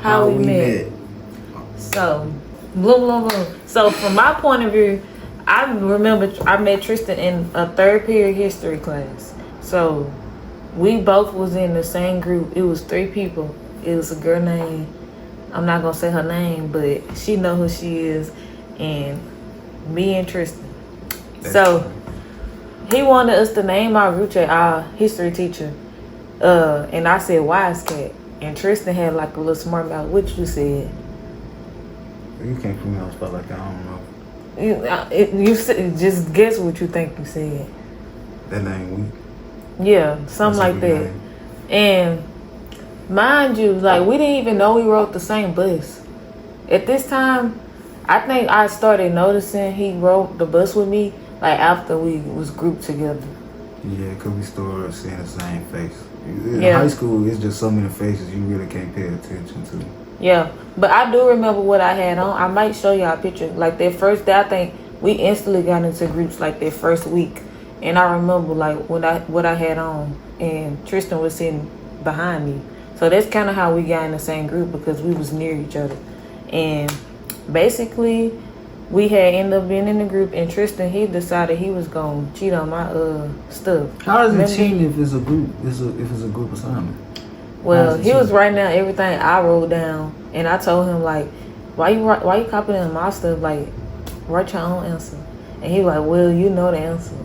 How we met. So, boom, boom, boom. So, from my point of view, I remember I met Tristan in a third period history class. So, we both was in the same group. It was 3 people. It was a girl named, I'm not gonna say her name, but she know who she is, and me and Tristan. So, he wanted us to name our group chat our history teacher. And I said Wise Cat. And Tristan had like a little smart mouth. What you said? You can't put me on the spot like that. I don't know. You said, just guess what you think you said. That name weak. Yeah, something like that. Name. And mind you, like we didn't even know we rode the same bus. At this time, I think I started noticing he rode the bus with me like after we was grouped together. Yeah, because we started seeing the same face. In high school, it's just so many faces you really can't pay attention to. Yeah, but I do remember what I had on. I might show y'all a picture. Like that first day, I think we instantly got into groups like that first week. And I remember like what I had on, and Tristan was sitting behind me. So that's kind of how we got in the same group, because we was near each other. And basically, we had ended up being in the group, and Tristan, he decided he was gonna cheat on my stuff. How does it cheat if it's a group? If it's a group assignment? Well, he was writing down everything I wrote down, and I told him like, why you copying my stuff? Like, write your own answer. And he was like, well, you know the answer.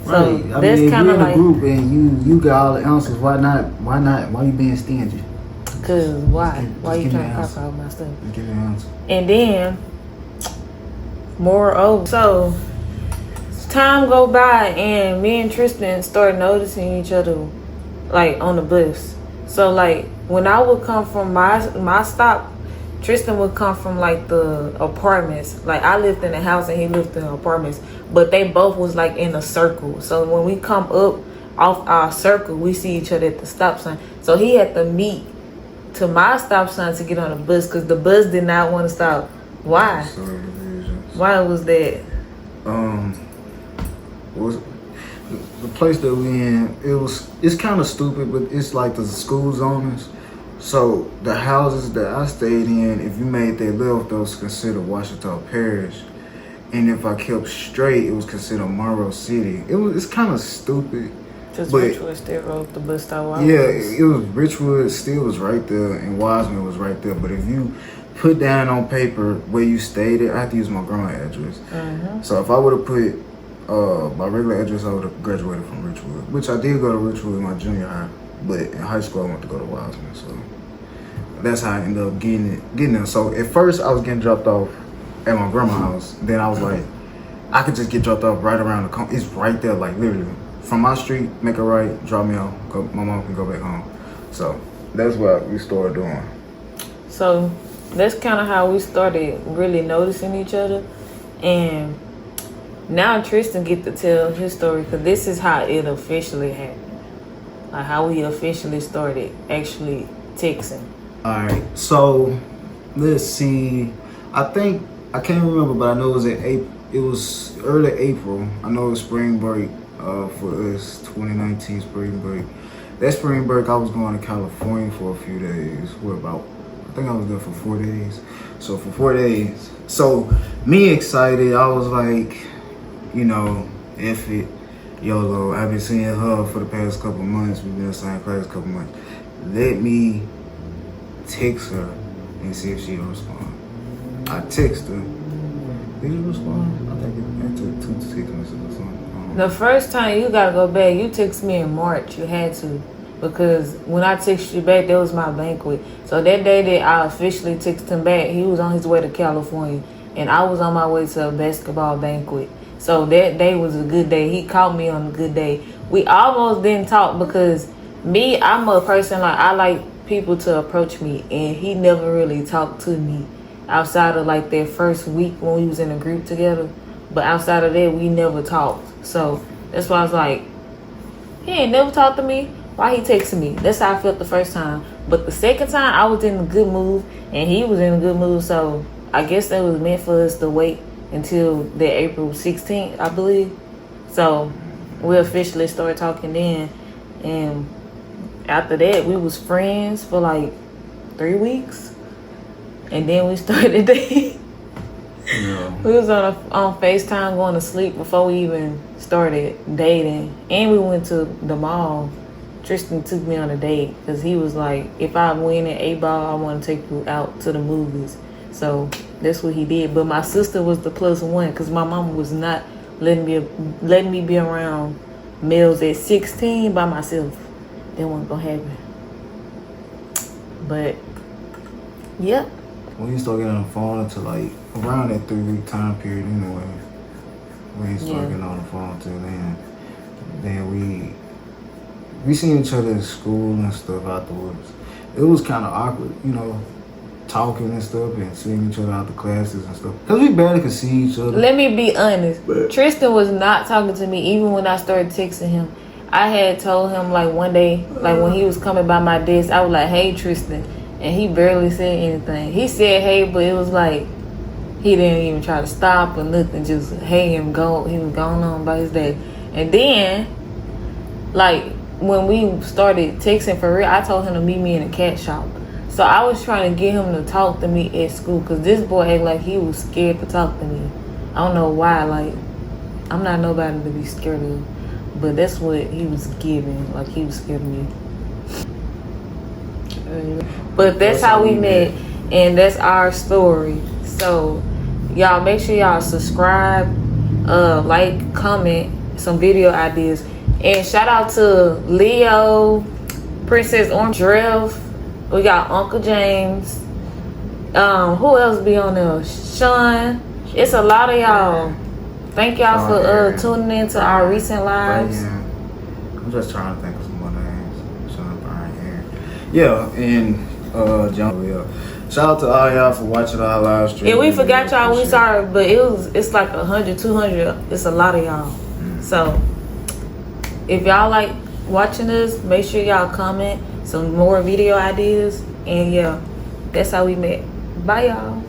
So right. that's kind of like a group and you got all the answers. Why not? Why you being stingy? Cause why? Why you trying to copy all my stuff? Just give me an answer. And then, moreover, so time go by, and me and Tristan started noticing each other, like on the bus. So like when I would come from my stop, Tristan would come from like the apartments. Like I lived in the house and he lived in the apartments, but they both was like in a circle. So when we come up off our circle, we see each other at the stop sign. So he had to meet to my stop sign to get on the bus, because the bus did not want to stop. Why? Why was that? Was the place that we in? It's kind of stupid, but it's like the school zoners. So the houses that I stayed in, if you made that left, that was considered Washita Parish, and if I kept straight, it was considered Monroe City. It's kind of stupid. Just Richwood still rode the bus stop. It was Richwood still was right there, and Wiseman was right there. But if you put down on paper where you stayed at, I have to use my growing address. Mm-hmm. So if I would have put my regular address, I would have graduated from Richwood, which I did go to Richwood in my junior high. But in high school, I went to go to Wiseman. So that's how I ended up getting there. So at first, I was getting dropped off at my grandma's house. Then I was like, I could just get dropped off right around the corner. It's right there, like literally. From my street, make a right, drop me off. My mom can go back home. So that's what we started doing. So that's kind of how we started really noticing each other. And now Tristan get to tell his story, because this is how it officially happened. Like how we officially started actually texting. All right, so let's see. I think I can't remember, but I know it was It was early April. I know it was spring break for us, 2019 spring break. That spring break, I was going to California for a few days. I think I was there for 4 days. So for 4 days, so me excited. I was like, F it. YOLO. I've been seeing her for the past couple months. We've been in the same class a couple months. Let me text her and see if she'll respond. I text her. Did you respond? I think it took 2 to 6 messages or something. The first time you gotta go back, you text me in March. You had to. Because when I texted you back, that was my banquet. So that day that I officially texted him back, he was on his way to California. And I was on my way to a basketball banquet. So that day was a good day. He called me on a good day. We almost didn't talk because I'm a person I like people to approach me, and he never really talked to me outside of like that first week when we was in a group together. But outside of that, we never talked. So that's why I was like, he ain't never talked to me. Why he texting me? That's how I felt the first time. But the second time, I was in a good mood, and he was in a good mood. So I guess that was meant for us to wait until the April 16th, I believe. So we officially started talking then. And after that, we was friends for like 3 weeks. and then we started dating. Yeah. We was on FaceTime going to sleep before we even started dating, and we went to the mall. Tristan took me on a date because he was like, if I win at 8-ball, I want to take you out to the movies. So that's what he did. But my sister was the +1 because my mama was not letting me be around males at 16 by myself. That wasn't gonna happen. But yep. When you start getting on the phone to like around that 3-week time period anyway. When you start getting on the phone till then we seen each other at school and stuff afterwards. It was kind of awkward, you know, talking and stuff and seeing each other out the classes and stuff. Because we barely could see each other. Let me be honest. Tristan was not talking to me even when I started texting him. I had told him like one day, like when he was coming by my desk, I was like, hey, Tristan. And he barely said anything. He said hey, but it was like he didn't even try to stop or nothing. Just hey him go. He was going on by his day. And then, like, when we started texting for real, I told him to meet me in a cat shop. So I was trying to get him to talk to me at school because this boy acted like he was scared to talk to me. I don't know why. Like, I'm not nobody to be scared of. But that's what he was giving. Like, he was scared of me. But that's how we met. And that's our story. So, y'all make sure y'all subscribe, like, comment some video ideas. And shout out to Leo, Princess Orange, Drev. We got Uncle James. Who else be on there? Sean. It's a lot of y'all. Thank y'all for tuning in to our recent lives. I'm just trying to think of some more names. Sean, Brian, Aaron. Yeah, and John. Yeah. Shout out to all y'all for watching our live stream. Yeah, we forgot y'all. We sorry, but it's like 100, 200. It's a lot of y'all. So if y'all like watching us, make sure y'all comment some more video ideas. And yeah, that's how we met. Bye, y'all.